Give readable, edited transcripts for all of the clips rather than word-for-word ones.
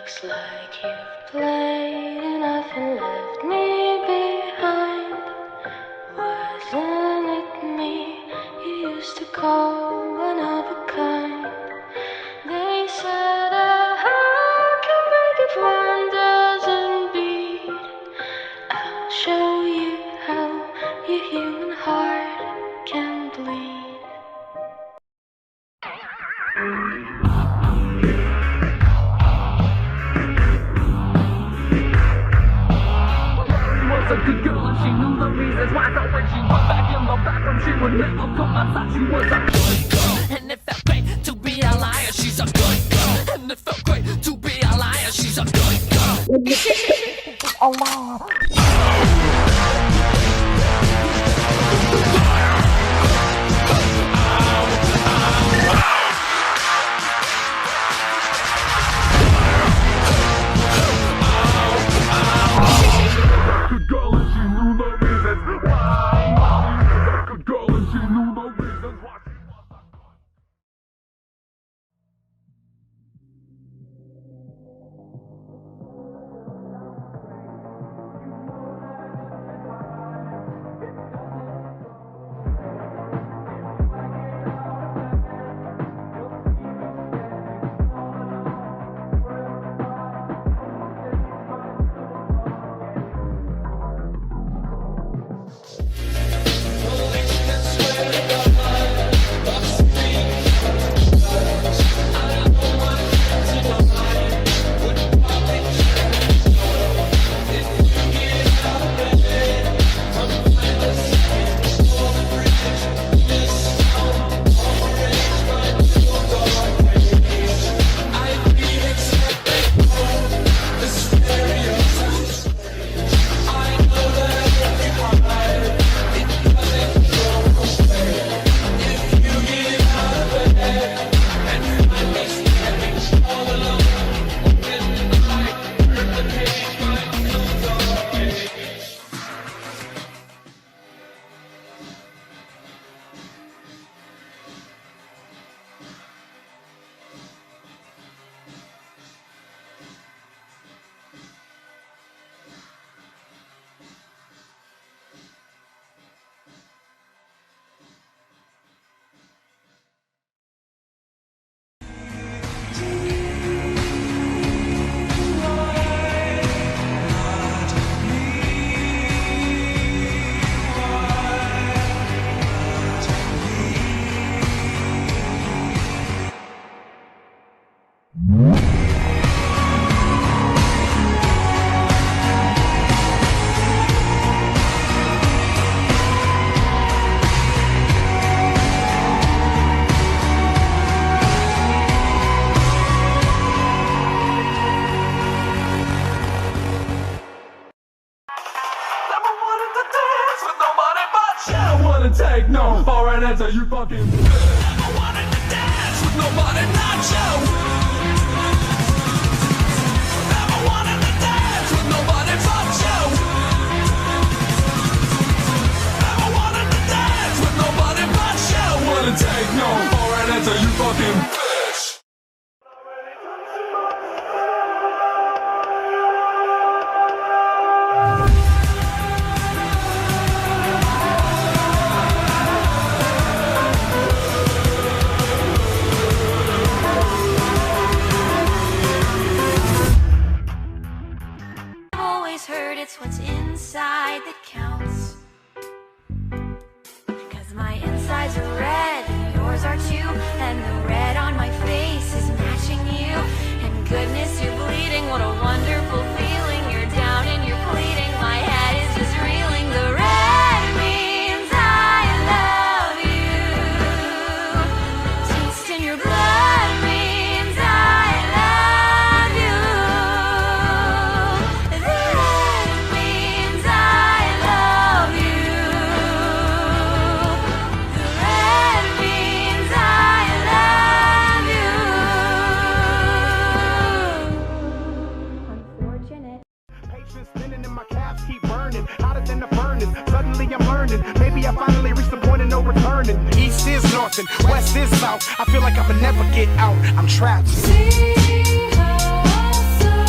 Looks like you've played enough and left me behind. Wasn't it me you used to call one of a kind? They said a heart can break if one doesn't beat. I'll show you how your human heart can bleed. A good girl and she knew the reasons why. So when she went back in the bathroom, she would never come outside. She was a good girl, and it felt great to be a liar. She's a good girl, and it felt great to be a liar. She's a good girl. Allah. Take no for an answer, you fucking never wanted to dance with nobody not you. Never wanted to dance with nobody but you. Never wanted to dance with nobody but you. Wouldn't take no for an answer, you fucking bitch. It's what's inside that counts. 'Cause my insides are red and yours are too. And the red on my face is matching you. And goodness, you're bleeding, what a wonderful feeling. You're down and you're bleeding, my head is just reeling. The red means I love you. Taste in your blood means I love you. The red means I love you. The red means I love you. Unfortunate. Patience spinning and my calves keep burning, hotter than the furnace. Suddenly I'm learning, maybe I finally reached the point of no returning. East is north and west is south. I feel like I will never get out. I'm trapped. See how I saw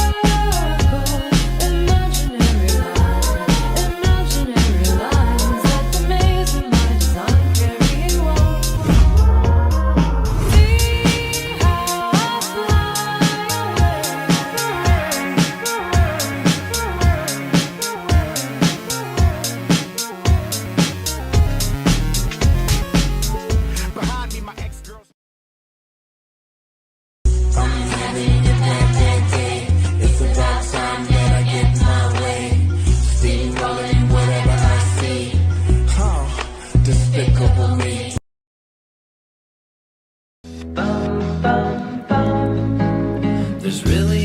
was really